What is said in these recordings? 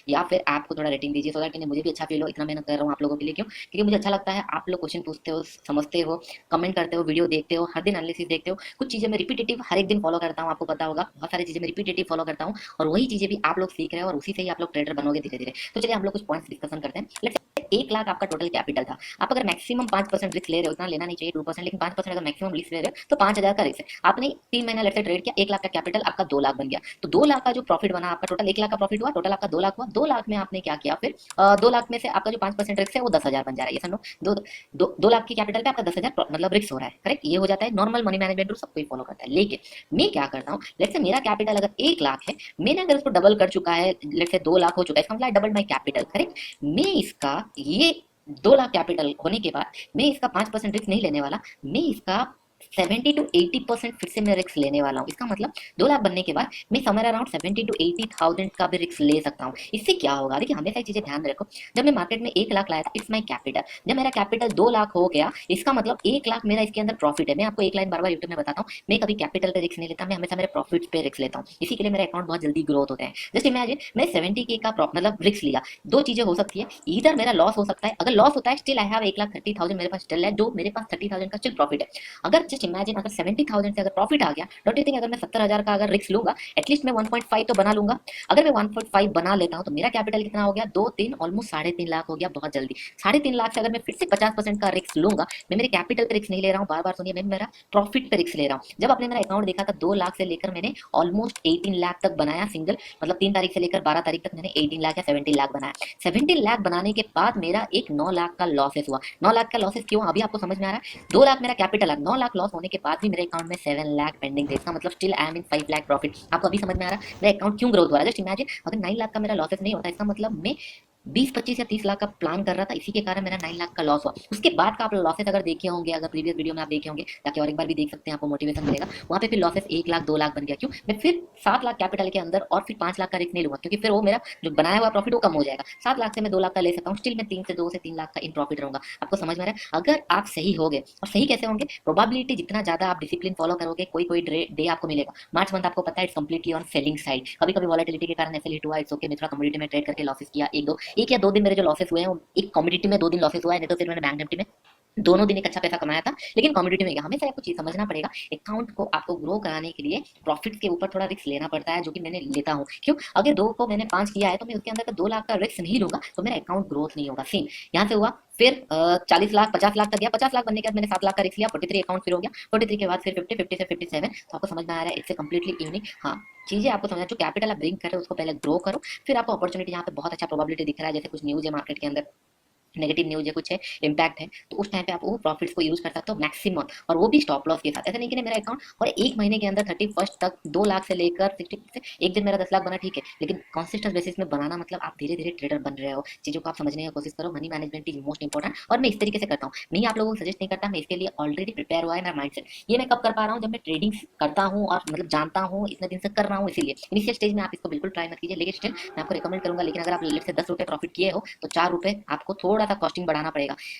या फिर ऐप को थोड़ा रेटिंग दीजिए, सो दैट कि मुझे भी अच्छा फील हो। इतना मेहनत कर रहा हूँ आप लोगों के लिए, क्यों? क्योंकि मुझे अच्छा लगता है आप लोग क्वेश्चन पूछते हो, समझते हो, कमेंट करते हो, वीडियो देखते हो, हर दिन एनालिसिस देखते हो। कुछ चीजें मैं रिपीटेटिव हर एक दिन फॉलो करता हूँ, आपको पता होगा बहुत सारी चीजें मैं रिपीटेटिव फॉलो करता हूँ, और वही चीजें भी आप लोग सीख रहे हो और उसी से ही आप लोग ट्रेडर बनोगे धीरे धीरे। तो चलिए हम लोग कुछ पॉइंट्स डिस्कशन करते हैं। लेट्स 1 लाख आपका टोटल कैपिटल था। आप अगर मैक्सिमम 5% रिस्क ले रहे हो, इतना लेना नहीं चाहिए 2%, लेकिन 5% अगर मैक्सिमम रिस्क ले रहे हो तो 5,000 का रिस्क है। आपने 3 महीना लेट्स से ट्रेड किया, 1 लाख का कैपिटल, आपका 2 लाख बन गया। तो 2 लाख का जो प्रॉफिट बना, आपका टोटल 1 लाख का प्रॉफिट हुआ, टोटल आपका 2 लाख हुआ। 2 लाख में आपने क्या किया फिर? 2 लाख में से आपका जो 5% रिस्क है वो 10,000 बन जा रहा है। ये समझो, दो दो 2 लाख की कैपिटल पे आपका 10,000 मतलब रिस्क हो रहा है, करेक्ट? ये हो जाता है नॉर्मल मनी मैनेजमेंट रूल, सब कोई फॉलो करता है। लेकिन मैं क्या करता हूँ, लेट्स से मेरा कैपिटल अगर 1 लाख है, मैंने अगर उसको डबल कर चुका है, लेट्स से 2 लाख हो चुका है, इसका मतलब डबल माई कैपिटल, करेक्ट? मैं इसका ये 2 लाख कैपिटल होने के बाद मैं इसका 5% रिस्क नहीं लेने वाला, मैं इसका 70 to 80% फिर से मैं रिस्क लेने वाला हूँ। इसका मतलब 2 लाख बनने के बाद मैं समर अराउंड 70 to 80,000 का भी रिस्क ले सकता हूँ। इससे क्या होगा, देखिए हमेशा एक चीजें ध्यान में रखो। जब मैं मार्केट में 1 लाख लाया था, इट्स माई कैपिटल, जब मेरा कैपिटल 2 लाख हो गया, इसका मतलब 1 लाख मेरा इसके अंदर प्रॉफिट है। मैं आपको एक लाइन बार बार यूट्यूब में बताता हूँ, मैं कभी कैपिटल पे रिस्क नहीं लेता, मैं हमेशा मेरे प्रॉफिट पे रिस्क लेता हूँ। इसी के लिए मेरे अकाउंट बहुत जल्दी ग्रोथ होते हैं। जस्ट इमेजिन मैं 70K का मतलब रिस्क लिया, दो चीजें हो सकती है, इधर मेरा लॉस हो सकता है, अगर लॉस होता है स्टिल आई हैव 1,30,000 मेरे पास स्टिल है, जो मेरे पास 30,000 का स्टिल प्रॉफिट है। अगर जस्ट इमेजिन अगर 70,000 से अगर प्रॉफिट आ गया, डोंट यू थिंक अगर मैं 70,000 का अगर रिस्क लूंगा, एटलीस्ट मैं 1.5 तो बना लूंगा। अगर मैं 1.5 बना लेता हूं तो मेरा कैपिटल कितना हो गया? 2 3 ऑलमोस्ट 3.5 लाख हो गया बहुत जल्दी। 3.5 लाख से अगर मैं फिर से 50% का रिस्क लूंगा, मैं मेरे कैपिटल पे रिस्क नहीं ले रहा हूँ, बार बार सुनिए, मैं मेरा प्रॉफिट पे रिस्क ले रहा हूँ। जब आपने मेरा अकाउंट देखा था, 2 लाख से लेकर मैंने ऑलमोस्ट 18 लाख तक बनाया सिंगल, मतलब 3 तारीख से लेकर 12 तारीख तक मैंने 18 लाख या 17 लाख बनाया। 17 लाख बनाने के बाद मेरा एक 9 लाख का लॉसेस हुआ। 9 लाख का लॉसेस क्यों, अभी आपको समझ में आ रहा है? 2 लाख मेरा कैपिटल है, 9 लाख लॉस होने के बाद भी मेरे अकाउंट में 7 लाख पेंडिंग थे, इसका मतलब still I am in 5 lakh profit. आपको अभी समझ में आ रहा है मेरा अकाउंट क्यों ग्रोथ हो रहा है? जस्ट इमेजिन अगर 9 लाख का मेरा लॉसेस नहीं होता, इसका मतलब मैं 20 25 या 30 लाख का प्लान कर रहा था, इसी के कारण मेरा 9 लाख का लॉस हुआ। उसके बाद का आप लॉसेस अगर देखे होंगे, अगर प्रीवियस वीडियो में आप देखे होंगे, जाके और एक बार भी देख सकते हैं, आपको मोटिवेशन मिलेगा। वहां पे फिर लॉसेस 1 लाख 2 लाख बन गया। क्यों? मैं फिर 7 लाख कैपिटल के अंदर और फिर 5 लाख का रिस्क नहीं लूंगा, क्योंकि फिर वो मेरा जो बनाया हुआ प्रॉफिट वो कम हो जाएगा। 7 लाख से मैं 2 लाख का ले सकता हूँ, स्टिल मैं 2 से 3 लाख का इन प्रॉफिट रहूंगा। आपको समझ में आ रहा है? अगर आप सही होगे, और सही कैसे होंगे, प्रोबेबिलिटी जितना ज्यादा आप डिसिप्लिन फॉलो करोगे, कोई कोई डे आपको मिलेगा। मार्च मंथ आपको पता है it's completely on selling side, कभी कभी वॉलेटिलिटी के कारण ऐसे हिट हुआ, इट्स ओके, मैं थोड़ा कम्युनिटी में ट्रेड करके लॉसेस किया, एक या 2 दिन मेरे जो लॉसेस हुए हैं, एक कम्युनिटी में 2 दिन लॉसेस हुआ है, नहीं तो फिर मैंने बैंक निफ्टी में दोनों दिन एक अच्छा पैसा कमाया था। लेकिन कम्युनिटी में गया, हमेशा आपको चीज समझना पड़ेगा, अकाउंट को आपको ग्रो कराने के लिए प्रॉफिट के ऊपर थोड़ा रिस्क लेना पड़ता है, जो कि मैंने लेता हूँ। क्यों? अगर 2 को मैंने 5 किया है, तो मैं उसके अंदर का 2 लाख का रिस्क नहीं लूंगा, तो मेरा अकाउंट ग्रोथ नहीं होगा। सेम यहाँ से हुआ, फिर 40 लाख 50 लाख तक गया, 50 लाख बनने के बाद मैंने 7 लाख का रिस्क लिया, 43 अकाउंट फिर हो गया, 43 के बाद फिर 50 से 57। तो आपको समझ में आ रहा है इट्स कम्प्लीटली यूनिक। हाँ, चीजें आपको समझना, जो कैपिटल आप ब्रिंग कर रहे हो उसको पहले ग्रो करो, फिर आपको अपॉर्चुनिटी जहाँ पे बहुत अच्छा प्रोबेबिलिटी दिख रहा है, जैसे कुछ न्यूज है मार्केट के अंदर, नेगेटिव न्यूज है, कुछ है, इम्पैक्ट है, तो उस टाइम पे आप वो प्रॉफिट्स को यूज कर सकते हो मैक्सिमम, और वो भी स्टॉप लॉस के साथ। ऐसा नहीं कि मेरा अकाउंट और एक महीने के अंदर 31 तक 2 लाख से लेकर 60 से एक दिन मेरा 10 लाख बना, ठीक है, लेकिन कॉन्सिस्टेंट बेसिस में बनाना मतलब आप धीरे धीरे ट्रेडर बन रहे हो। चीजों को आप समझने की कोशिश करो, money management is most important, और मैं इस तरीके से करता हूँ। मैं आप लोगों को सजेस्ट नहीं करता, मैं इसके लिए ऑलरेडी प्रिपेयर हुआ है मेरा माइंडसेट। ये मैं कब कर पा रहा हूँ? जब मैं ट्रेडिंग करता हूँ और मतलब जानता हूँ, इतने दिन से कर रहा हूँ, इसीलिए इनिशियल स्टेज में आप इसको बिल्कुल ट्राई मत कीजिए, लेकिन स्टिल मैं आपको रिकमेंड करूंगा। लेकिन अगर आप लेट से 10 रुपए प्रॉफिट किए हो, तो 4 रुपए आपको थोड़ा सा कॉस्टिंग बढ़ाना पड़ेगा।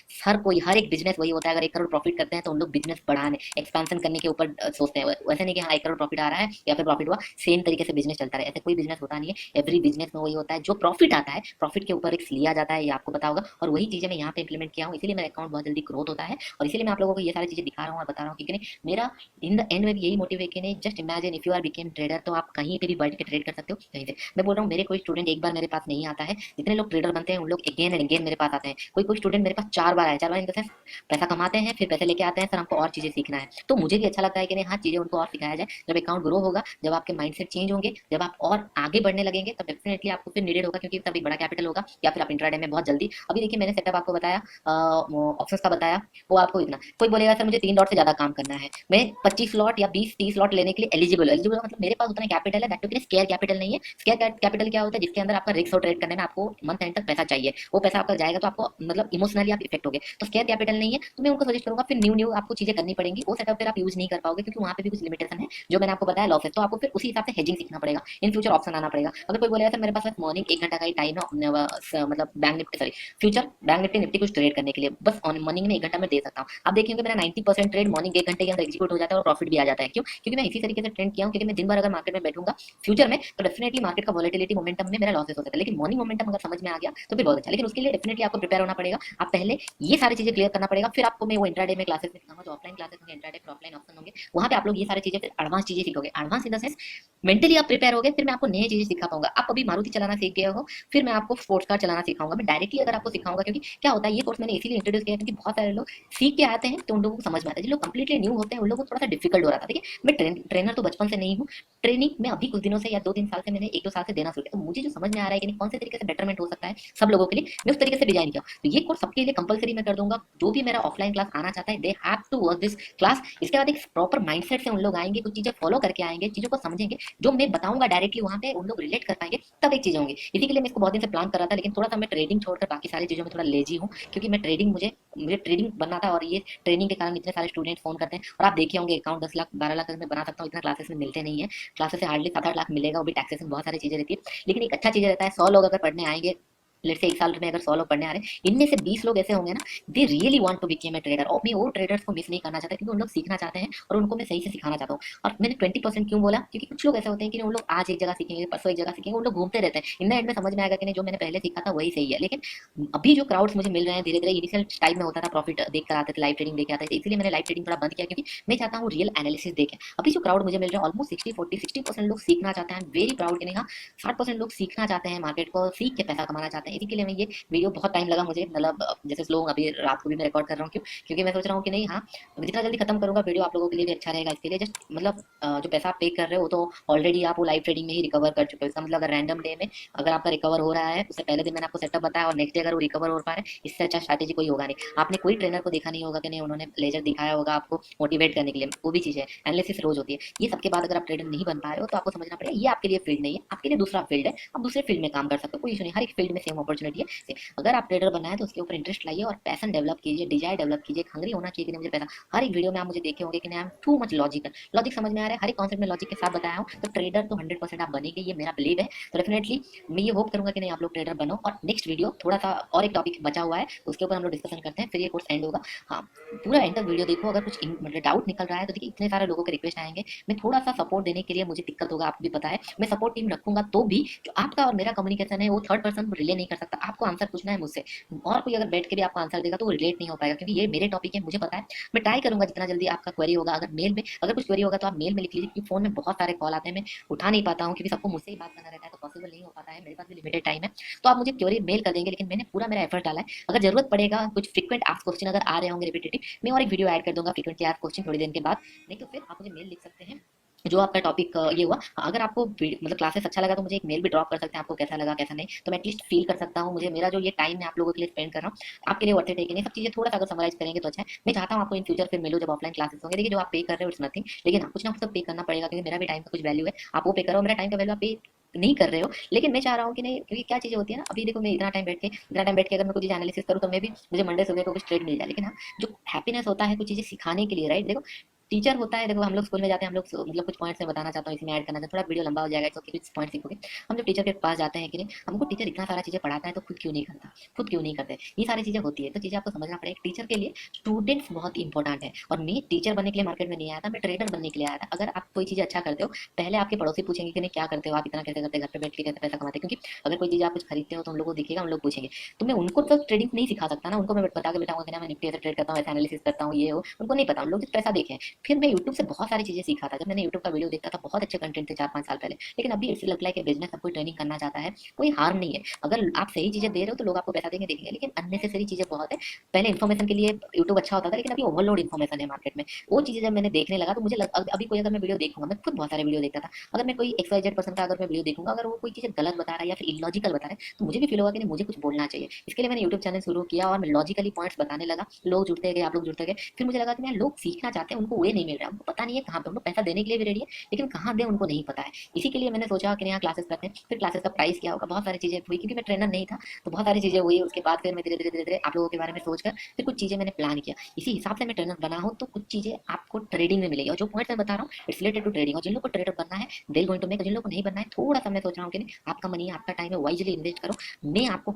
हर कोई, हर एक बिजनेस वही होता है, अगर 1 करोड़ प्रॉफिट करते हैं तो उन लोग बिजनेस बढ़ाने, एक्सपेंशन करने के ऊपर सोचते हैं। वैसे नहीं कि हाँ 1 करोड़ प्रॉफिट आ रहा है या फिर प्रॉफिट हुआ, सेम तरीके से बिजनेस चलता रहे, ऐसे कोई बिजनेस होता नहीं है। एवरी बिजनेस में वही होता है, जो प्रॉफिट आता है प्रॉफिट के ऊपर रिस्क लिया जाता है, ये आपको पता होगा। और वही चीजें मैं यहाँ पे इंप्लीमेंट किया हूँ, इसीलिए मेरा अकाउंट बहुत जल्दी ग्रोथ होता है, और इसीलिए मैं आप लोगों को ये सारी चीजें दिखा रहा हूँ और बता रहा हूँ। क्योंकि मेरा इन द एंड में यही मोटिवेशन है, just imagine if you are became trader, तो आप कहीं पे भी बैठ के ट्रेड कर सकते हो, कहीं से। मैं बोल रहा हूँ, मेरे कोई स्टूडेंट एक बार मेरे पास नहीं आता है, जितने लोग ट्रेडर बनते हैं उन लोग अगेन एंड अगेन मेरे पास आते हैं। कोई कोई स्टूडेंट मेरे पास 4 बार आया, 4 बार इन द सेंस पैसा कमाते हैं, फिर पैसे लेके आते हैं, सर हमको और चीजें सीखना है। तो मुझे भी अच्छा लगता है कि नहीं, हाँ चीजें उनको और सिखाया जाए। जब अकाउंट ग्रो होगा, जब आपके माइंडसेट चेंज होंगे, जब आप और आगे बढ़ने लगेंगे, तब डेफिनेटली आपको फिर नीडेड होगा, क्योंकि तभी बड़ा कैपिटल होगा, या फिर आप इंट्राडे में बहुत जल्दी। अभी देखिए मैंने सेटअप आपको बताया, ऑप्शंस का बताया, वो आपको इतना, कोई बोलेगा सर मुझे 3 लॉट से ज्यादा काम करना है, मैं 25 लॉट या 20 30 लॉट लेने के लिए एलिजिबल। एलिजिबल मतलब मेरे पास उतना कैपिटल है, दैट टू स्केयर कैपिटल नहीं है। स्केयर कैपिटल क्या होता है? जिसके अंदर आपका रिस्क और ट्रेड करने में आपको मंथ एंड तक पैसा चाहिए, वो पैसा आपका जाएगा तो आप आपको मतलब इमोशनली आप इफेक्ट हो गए, तो शेयर कैपिटल नहीं है तो मैं उनको सजेस्ट करूंगा फिर न्यू आपको चीजें करनी पड़ेंगी, वो सेटअप फिर आप यूज नहीं कर पाओगे क्योंकि वहाँ पे भी कुछ लिमिटेशन है जो मैंने आपको बताया लॉसेस, तो आपको फिर उसी हिसाब से हेजिंग सीखना पड़ेगा, इन फ्यूचर ऑप्शन आना पड़ेगा। अगर कोई बोलेगा सर मेरे पास बस मॉर्निंग 1 घंटा का ही टाइम है मतलब bank Nifty sorry future bank Nifty Nifty कुछ ट्रेड करने के लिए, बस मॉर्निंग में 1 घंटा मैं दे सकता हूँ। आप देखेंगे मेरा 90% ट्रेड मॉर्निंग 1 घंटे के अंदर एग्जीक्यूट हो जाता है और प्रॉफिट भी आ जाता है। क्यों? क्योंकि मैं इसी तरीके से ट्रेंड किया हूँ, क्योंकि मैं दिन भर अगर मार्केट में बैठूंगा फ्यूचर में तो डेफिनेटली मार्केट का वॉलेटिलिटी मोमेंटम में मेरा लॉसेस हो सकता है, लेकिन मॉर्निंग मोमेंटम अगर समझ में आ गया तो फिर बहुत अच्छा। लेकिन उसके लिए डेफिनेटली आपको प्रिपेयर होना पड़ेगा, आप पहले ये सारी चीजें क्लियर करना पड़ेगा, फिर आपको मैं वो इंट्राडे में क्लासेस में सिखाऊंगा, जो ऑफलाइन क्लासेस होंगे इंट्राडे फिर ऑफलाइन ऑप्शन होंगे, वहां पे आप लोग ये सारी चीजें फिर एडवांस चीजें सीखोगे। Advance in the sense mentally आप प्रिपेयर हो गए, फिर मैं आपको नई चीजें सिखा पाऊंगा। आप अभी मारुति चलाना सीख गए हो, फिर मैं आपको स्पोर्ट्स कार चलाना सिखाऊंगा, मैं डायरेक्टली अगर आपको सिखाऊंगा, क्योंकि क्या होता है ये कोर्स मैंने इसीलिए इंट्रोड्यूस किया क्योंकि बहुत सारे लोग सीख के आते हैं तो उन लोगों को समझ में आता है, जो लोग कंप्लीटली न्यू होते हैं उन लोगों को थोड़ा सा डिफिकल्ट हो रहा था। देखिए मैं ट्रेनर तो बचपन से नहीं हूँ, ट्रेनिंग में अभी कुछ दिनों से या 2-3 साल से मैंने 1-2 साल से देना शुरू किया, तो मुझे जो समझ में आ रहा है कि नहीं कौन से तरीके से बेटरमेंट हो सकता है सब लोगों के लिए, मैं उस तरीके से डिजाइन किया। तो ये कोर्स सबके लिए कंपलसरी मैं कर दूंगा, जो भी मेरा ऑफलाइन क्लास आना चाहता है they have to watch this class. इसके बाद एक प्रॉपर माइंडसेट से उन लोग आएंगे, कुछ चीजें फॉलो करके आएंगे, चीजों को समझेंगे, जो मैं बताऊंगा डायरेक्टली वहां पे उन लोग रिलेट कर पाएंगे, तब एक चीजें होंगी। इसी के लिए मैं इसको बहुत दिन से प्लान कर रहा था, लेकिन थोड़ा सा मैं ट्रेडिंग छोड़कर बाकी सारी चीजों में थोड़ा लेजी हूँ, क्योंकि मैं ट्रेडिंग मुझे मुझे ट्रेडिंग बनना था, और ये ट्रेनिंग के कारण इतने सारे स्टूडेंट फोन करते हैं, और आप देखे होंगे अकाउंट 10 लाख 12 लाख तक मैं बना सकता हूँ, इतना क्लासेस में मिलते नहीं है। क्लासेस से हार्डली 7-8 लाख मिलेगा, वो भी टैक्सेस में बहुत सारी चीजें रहती है, लेकिन एक अच्छा चीज रहता है 100 लोग अगर पढ़ने आएंगे, लेट से 1 साल में अगर 100 लोग पढ़ने आ रहे हैं, इनमें से 20 लोग ऐसे होंगे ना they really want to become a trader, और मैं वो ट्रेडर्स को मिस नहीं करना चाहता क्योंकि उन लोग सीखना चाहते हैं और उनको मैं सही से सिखाना चाहता हूँ। और मैंने 20% क्यों बोला, क्योंकि कुछ लोग ऐसे होते हैं कि उन लोग आज एक जगह सीखेंगे परसों एक जगह सीखेंगे, उन लोग घूमते रहते हैं, इन द एंड में समझ में आएगा कि नहीं जो मैंने पहले सीखा था वही सही है। लेकिन अभी जो क्राउड्स मुझे मिल रहे हैं धीरे धीरे, इनिशियल टाइम में होता था प्रॉफिट देख कर आते थे, लाइव ट्रेडिंग देख आते थे, इसलिए मैंने लाइव ट्रेडिंग थोड़ा बंद किया क्योंकि मैं चाहता हूँ रियल एनालिसिस देखें। अभी जो क्राउड मुझे मिल रहा है ऑलमोस्ट 60% लोग सीखना चाहते हैं, वेरी प्राउड कि नहीं हाँ 60% लोग सीखना चाहते हैं, मार्केट को सीख के पैसा कमाना चाहते हैं। इसी के लिए मैं ये वीडियो बहुत टाइम लगा मुझे, मतलब जैसे स्लो अभी रात को भी मैं रिकॉर्ड कर रहा हूँ, क्यों? क्योंकि मैं सोच रहा हूँ कि नहीं हाँ जितना जल्दी खत्म करूंगा वीडियो आप लोगों के लिए भी अच्छा रहेगा। इसके लिए जस्ट मतलब जो पैसा आप पे कर रहे हो तो ऑलरेडी आप वो लाइव ट्रेडिंग में ही रिकवर कर चुके हो, इसका मतलब अगर रैंडम डे में अगर आपका रिकवर हो रहा है, उससे पहले दिन मैंने आपको सेटअप बताया और नेक्स्ट डे अगर वो रिकवर हो पा रहा है, इससे अच्छा स्ट्रैटेजी कोई होगा नहीं। आपने कोई ट्रेनर को देखा नहीं होगा कि नहीं उन्होंने लेजर दिखाया होगा आपको मोटिवेट करने के लिए, वो भी चीज़ है, एनालिसिस रोज होती है। ये सबके बाद अगर आप ट्रेडर नहीं बन पा रहे हो तो आपको समझना पड़ेगा ये आपके लिए फील्ड नहीं है, आपके लिए दूसरा फील्ड है, आप दूसरे फील्ड में काम कर सकते हो, कोई इशू नहीं, हर एक फील्ड में सेम अपॉर्चुनिटी है। अगर आप ट्रेडर बनना है तो उसके ऊपर इंटरेस्ट लाइए और पैशन डेवलप कीजिए, डिजायर डेवलप कीजिए, हंग्री होना चाहिए कि नहीं मुझे पैसा। हर एक वीडियो में आप मुझे देखे होंगे कि नहीं I am too much logical, logic समझ में आ रहा है, हर एक कॉन्सेप्ट में लॉजिक के साथ बताया हूँ, तो ट्रेडर तो 100% आप बनेंगे, ये मेरा बिलीव है। तो डेफिनेटली मैं ये होप करूंगा कि नहीं आप लोग ट्रेडर बनो। और नेक्स्ट वीडियो थोड़ा सा और एक टॉपिक बचा हुआ है, उसके ऊपर हम लोग डिस्कशन करते हैं, फिर ये कोर्स एंड होगा। हाँ पूरा एंड तक वीडियो देखो, अगर कुछ मतलब डाउट निकल रहा है तो देखिए इतने सारे लोगों के रिक्वेस्ट आएंगे, मैं थोड़ा सा सपोर्ट देने के लिए मुझे दिक्कत होगा, आपको भी पता है, मैं सपोर्ट टीम रखूंगा तो भी जो आपका और मेरा कम्युनिकेशन है वो थर्ड पर्सन रिले नहीं कर सकता। आपको आंसर पूछना है मुझसे, और कोई अगर बैठ के भी आपको आंसर देगा तो वो रिलेट नहीं हो पाएगा, क्योंकि ये मेरे टॉपिक है, मुझे पता है। मैं ट्राई करूंगा जितना जल्दी आपका क्वेरी होगा, अगर मेल में अगर कुछ क्वेरी होगा तो आप मेल में लिख लीजिए, क्योंकि फोन में बहुत सारे कॉल आते हैं, मैं उठा नहीं पाता हूँ क्योंकि सबको मुझसे ही बात करना रहता है, तो पॉसिबल नहीं हो पाता है, मेरे पास भी लिमिटेड टाइम है। तो आप मुझे क्वेरी मेल कर देंगे, लेकिन मैंने पूरा मेरा एफर्ट डाला है। अगर जरूरत पड़ेगा कुछ फ्रीक्वेंट आस्क क्वेश्चन अगर आ रहे होंगे रिपीटेटिव, मैं और एक वीडियो ऐड कर दूंगा फ्रीक्वेंटली आस्क क्वेश्चन थोड़ी देर के बाद, नहीं तो फिर आप मुझे मेल लिख सकते हैं जो आपका टॉपिक ये हुआ। अगर आपको मतलब क्लासेस अच्छा लगा तो मुझे एक मेल भी ड्रॉप कर सकते हैं, आपको कैसा लगा कैसा नहीं, तो मैं एटलीस्ट फील कर सकता हूँ मुझे मेरा जो ये टाइम मैं आप लोगों के लिए स्पेंड कर रहा हूँ आपके लिए वर्थ इट है कि नहीं, सब चीजें थोड़ा सा अगर समराइज करेंगे तो अच्छा है। मैं चाहता हूँ आपको इन फ्यूचर फिर मिलूँ जब ऑफलाइन क्लासेस होंगे। देखिए जो आप पे कर रहे हो इट्स नथिंग, लेकिन हाँ कुछ ना कुछ तो पे करना पड़ेगा, क्योंकि मेरा भी टाइम का कुछ वैल्यू है, आप वो पे करो, मेरा टाइम का वैल्यू आप पे नहीं कर रहे हो। लेकिन मैं चाह रहा हूँ कि नहीं, क्योंकि क्या चीजें होती है ना, अभी देखो मैं इतना टाइम बैठ के अगर मैं कुछ चीज एनालिसिस करूँ तो मैं भी मुझे मंडे सुबह को कुछ ट्रेड मिल जाए, लेकिन हाँ जो हैप्पीनेस होता है कुछ चीजें सिखाने के लिए, राइट? देखो टीचर होता है, देखो हम लोग स्कूल में जाते हैं, हम लोग मतलब कुछ पॉइंट्स मैं बताना चाहता हूँ, इसमें ऐड करना चाहता हूँ, थोड़ा वीडियो लंबा हो जाएगा तो कुछ पॉइंट सीखोगे। हम जब टीचर के पास जाते हैं कि नहीं, हमको टीचर इतना सारा चीजें पढ़ाता है तो खुद क्यों नहीं करता, खुद क्यों नहीं करते, ये सारी चीजें होती है। तो चीजें आपको समझना पड़ेगा, टीचर के लिए स्टूडेंट्स बहुत इंपॉर्टेंट है। और मैं टीचर बनने के लिए मार्केट में नहीं आया था, मैं ट्रेडर बनने के लिए आया था। अगर आप कोई चीज अच्छा करते हो, पहले आपके पड़ोसी पूछेंगे कि नहीं क्या करते हो आप, इतना कैसे करते, घर पे बैठ के कैसे पैसा कमाते, क्योंकि अगर कोई चीज आप कुछ खरीदते हो तो उन लोगों को दिखेगा, उन लोग पूछेंगे। तो मैं उनको तो ट्रेडिंग नहीं सिखा सकता ना, उनको मैं बता के बैठाऊंगा कि ना मैं निफ्टी ऐसे ट्रेड करता हूँ, ऐसे एनालिसिस करता हूँ, ये हो, उनको नहीं पता, उन लोग पैसा देखें। फिर मैं यूट्यूब से बहुत सारी चीजें सीखा था, जब मैंने यूट्यूब का वीडियो देखा था बहुत अच्छे कंटेंट थे 4-5 साल पहले। लेकिन अभी इससे लगता है कि बिजनेस सब कोई ट्रेनिंग करना चाहता है, कोई हार्म नहीं है, अगर आप सही चीजें दे रहे हो तो लोग आपको पैसा देंगे देखेंगे, लेकिन अननेसेसरी चीजें बहुत है। पहले इन्फॉर्मेशन के लिए यूट्यूब अच्छा होता था, लेकिन अभी ओवरलोड इन्फॉर्मेशन है मार्केट में। वो चीजें जब मैंने देखने लगा तो मुझे अभी कोई अगर मैं वीडियो देखूंगा, मैं खुद बहुत सारे वीडियो देखता था, अगर मैं कोई XYZ पर्सन का अगर मैं वीडियो देखूंगा, अगर वो कोई चीजें गलत बता रहा है या फिर इलॉजिकल बता रहा है, तो मुझे भी फील होगा कि नहीं मुझे कुछ बोलना चाहिए। इसके लिए मैंने यूट्यूब चैनल शुरू किया और मैं लॉजिकली पॉइंट्स बताने लगा, लोग जुड़ते गए, आप लोग जुड़ते गए, फिर मुझे लगा कि मैं लोग सीखना चाहते हैं, उनको वे नहीं मिल रहा, उनको पता नहीं है कहाँ पे, उनको पैसा देने के लिए भी रेडी है लेकिन कहाँ दे उनको नहीं पता है। इसी के लिए मैंने सोचा कि यहाँ क्लासेस करते हैं। फिर क्लासेस का प्राइस क्या होगा, बहुत सारी चीजें हुई, क्योंकि मैं ट्रेनर नहीं था तो बहुत सारी चीजें हुई। उसके बाद फिर मैं धीरे धीरे धीरे धीरे आप लोगों के बारे में सोचकर फिर कुछ चीजें मैंने प्लान किया, इसी हिसाब से मैं ट्रेनर बना हूँ। तो कुछ चीजें आपको ट्रेडिंग में मिलेगी, और जो पॉइंट मैं बता रहा हूँ इट्स रिलेटेड टू ट्रेडिंग। और जिन लोग को ट्रेडर बनना है दे गोइंग टू मेक, जिन लोग को नहीं बनना है थोड़ा सा मैं सोच रहा हूँ कि नहीं, आपका मनी है, आपका टाइम है, वाइजली इन्वेस्ट करो। मैं आपको